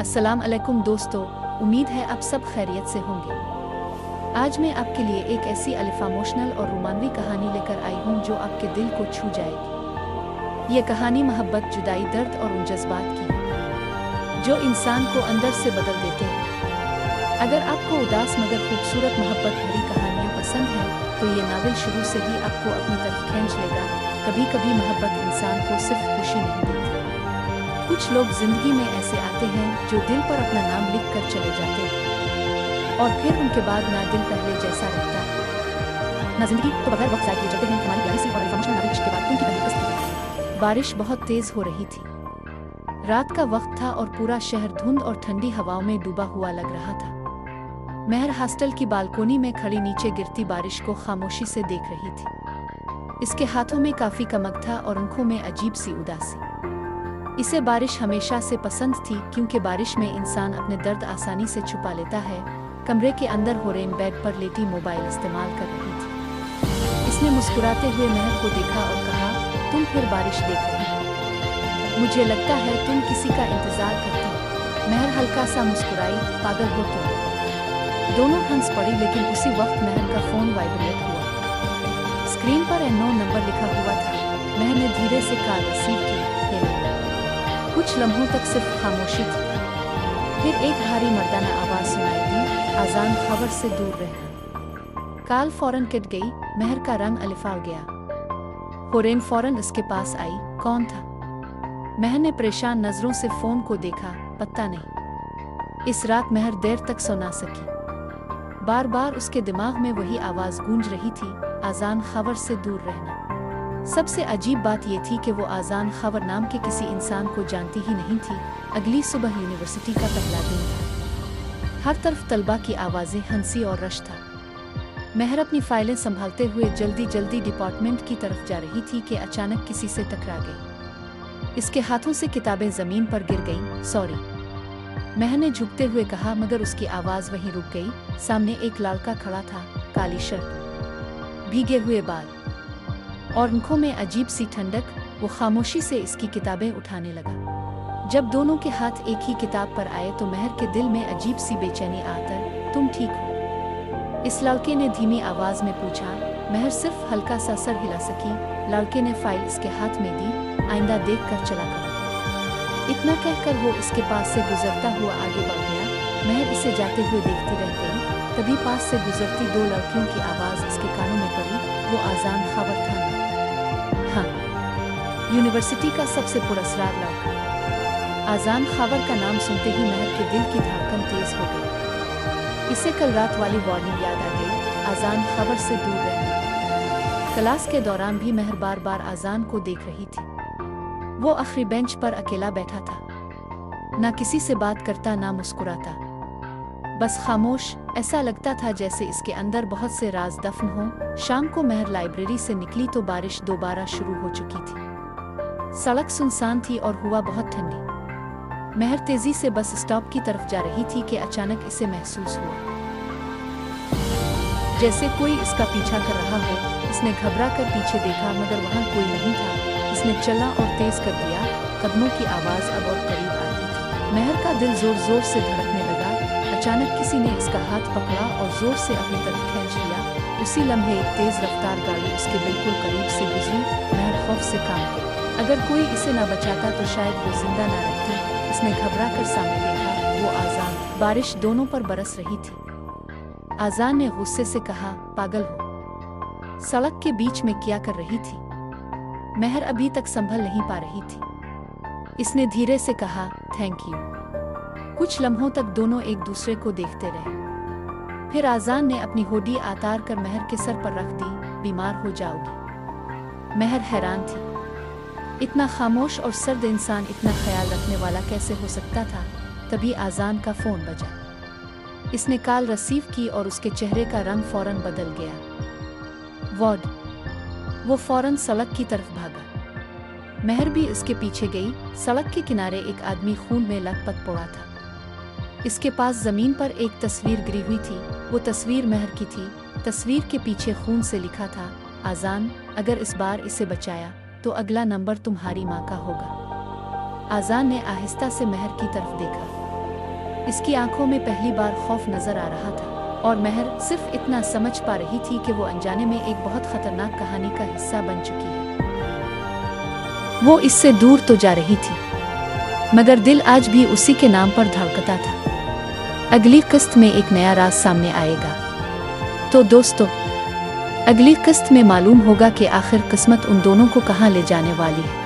अस्सलाम अलैकुम दोस्तों, उम्मीद है आप सब खैरियत से होंगे। आज मैं आपके लिए एक ऐसी इमोशनल और रोमांवी कहानी लेकर आई हूँ जो आपके दिल को छू जाएगी। ये कहानी मोहब्बत, जुदाई, दर्द और उन जज्बात की है जो इंसान को अंदर से बदल देते हैं। अगर आपको उदास मगर खूबसूरत मोहब्बत भरी कहानियाँ पसंद हैं तो ये नावल शुरू से ही आपको अपनी तरफ खींच लेगा। कभी कभी मोहब्बत इंसान को सिर्फ खुशी नहीं देती। कुछ लोग जिंदगी में ऐसे आते हैं जो दिल पर अपना नाम लिख कर चले जाते हैं और फिर उनके बाद ना दिल पहले जैसा रहता है ना जिंदगी। तो बगैर वक्त जाए किए चलते हैं हमारी प्यारी सी और इमोशनल नावल इश्क के बाद उनकी पहली कस्ती। बारिश बहुत तेज हो रही थी। रात का वक्त था और पूरा शहर धुंध और ठंडी हवाओं में डूबा हुआ लग रहा था। महर हॉस्टल की बालकोनी में खड़ी नीचे गिरती बारिश को खामोशी से देख रही थी। इसके हाथों में काफी कमक था और आंखों में अजीब सी उदासी। इसे बारिश हमेशा से पसंद थी क्योंकि बारिश में इंसान अपने दर्द आसानी से छुपा लेता है। कमरे के अंदर होरेन बेड पर लेटी मोबाइल इस्तेमाल कर रही थी। इसने मुस्कुराते हुए महर को देखा और कहा, तुम फिर बारिश देख रही हो? मुझे लगता है तुम किसी का इंतजार करती हो। महर हल्का सा मुस्कुराई, पागल हो तुम? दोनों हंस पड़ी, लेकिन उसी वक्त महर का फोन वाइब्रेट हुआ। स्क्रीन पर अननोन नंबर लिखा हुआ था। महर ने धीरे से कॉल रिसीव की। कुछ लम्हों तक सिर्फ खामोशी थी। फिर एक भारी मर्दाना आवाज सुनाई दी, आजान खबर से दूर रहना। कॉल फौरन कट गई। महर का रंग अलिफा गया। होरेन फौरन इसके पास आई। कौन था? महर ने परेशान नजरों से फोन को देखा। पता नहीं। इस रात महर देर तक सो ना सकी। बार बार उसके दिमाग में वही आवाज गूंज रही थी, आजान खबर से दूर रहना। सबसे अजीब बात यह थी कि वो आजान खबर नाम के किसी इंसान को जानती ही नहीं थी। अगली सुबह यूनिवर्सिटी का पहला दिन था। हर तरफ तलबा की आवाजें, हंसी और रश था। महर अपनी फाइलें संभालते हुए जल्दी जल्दी डिपार्टमेंट की तरफ जा रही थी कि अचानक किसी से टकरा गई। इसके हाथों से किताबें जमीन पर गिर गईं। सॉरी, महर ने झुकते हुए कहा, मगर उसकी आवाज वहीं रुक गई। सामने एक लड़का खड़ा था, काली शर्ट, भीगे हुए बाल और आंखों में अजीब सी ठंडक। वो खामोशी से इसकी किताबें उठाने लगा। जब दोनों के हाथ एक ही किताब पर आए तो महर के दिल में अजीब सी बेचैनी आकर, तुम ठीक हो? इस लड़के ने धीमी आवाज में पूछा। महर सिर्फ हल्का सा सर हिला सकी। लड़के ने फाइल इसके हाथ में दी। आइंदा देख कर चला गया। इतना कहकर वो इसके पास से गुजरता हुआ आगे बढ़ गया। महर इसे जाते हुए देखती रह गई। तभी पास से गुजरती दो लड़कियों की आवाज इसके कानों में पड़ी। वो आजान खबर था। हाँ, यूनिवर्सिटी का सबसे पुरस्कार लड़का। आजान खबर का नाम सुनते ही महर के दिल की धड़कन तेज हो गई। इसे कल रात वाली वार्निंग याद आ गई, आजान खबर से दूर रहना। क्लास के दौरान भी महर बार बार आजान को देख रही थी। वो आखिरी बेंच पर अकेला बैठा था, ना किसी से बात करता, ना मुस्कुराता, बस खामोश। ऐसा लगता था जैसे इसके अंदर बहुत से राज दफन हों। शाम को महर लाइब्रेरी से निकली तो बारिश दोबारा शुरू हो चुकी थी। सड़क सुनसान थी और हवा बहुत ठंडी। महर तेजी से बस स्टॉप की तरफ जा रही थी कि अचानक इसे महसूस हुआ जैसे कोई इसका पीछा कर रहा हो। इसने घबरा कर पीछे देखा, मगर वहां कोई नहीं था। इसने चला और तेज कर दिया। कदमों की आवाज अब और करीब आ रही थी। महर का दिल जोर जोर से धड़कने लगा। अचानक किसी ने इसका हाथ पकड़ा और जोर से अपनी तरफ खींच लिया। उसी लम्हे एक तेज रफ्तार गाड़ी उसके बिल्कुल करीब से गुजरी। महर खौफ से कांप गई। अगर कोई इसे न बचाता तो शायद वो जिंदा न रहती। इसने घबरा कर सामने देखा। वो आजान। बारिश दोनों पर बरस रही थी। आजान ने गुस्से से कहा, पागल हो? सड़क के बीच में क्या कर रही थी? महर अभी तक संभल नहीं पा रही थी। इसने धीरे से कहा, थैंक यू। कुछ लम्हों तक दोनों एक दूसरे को देखते रहे। फिर आजान ने अपनी होडी आतार कर महर के सर पर रख दी। बीमार हो जाओगी। महर हैरान थी। इतना खामोश और सर्द इंसान इतना ख्याल रखने वाला कैसे हो सकता था? तभी आजान का फोन बजा। इसने कॉल रिसीव की और उसके चेहरे का रंग फौरन बदल गया। वार्ड। वो फौरन सड़क की तरफ भागा। महर भी इसके पीछे गई। सड़क के किनारे एक आदमी खून में लथपथ पड़ा था। इसके पास जमीन पर एक तस्वीर गिरी हुई थी। वो तस्वीर महर की थी। तस्वीर के पीछे खून से लिखा था, आजान, अगर इस बार इसे बचाया तो अगला नंबर तुम्हारी माँ का होगा। आजान ने आहिस्ता से महर की तरफ देखा। इसकी आंखों में पहली बार खौफ नजर आ रहा था और महर सिर्फ इतना समझ पा रही थी कि वो अनजाने में एक बहुत खतरनाक कहानी का हिस्सा बन चुकी है। वो इससे दूर तो जा रही थी, मगर दिल आज भी उसी के नाम पर धड़कता था। अगली किस्त में एक नया राज सामने आएगा। तो दोस्तों, अगली किस्त में मालूम होगा कि आखिर किस्मत उन दोनों को कहाँ ले जाने वाली है।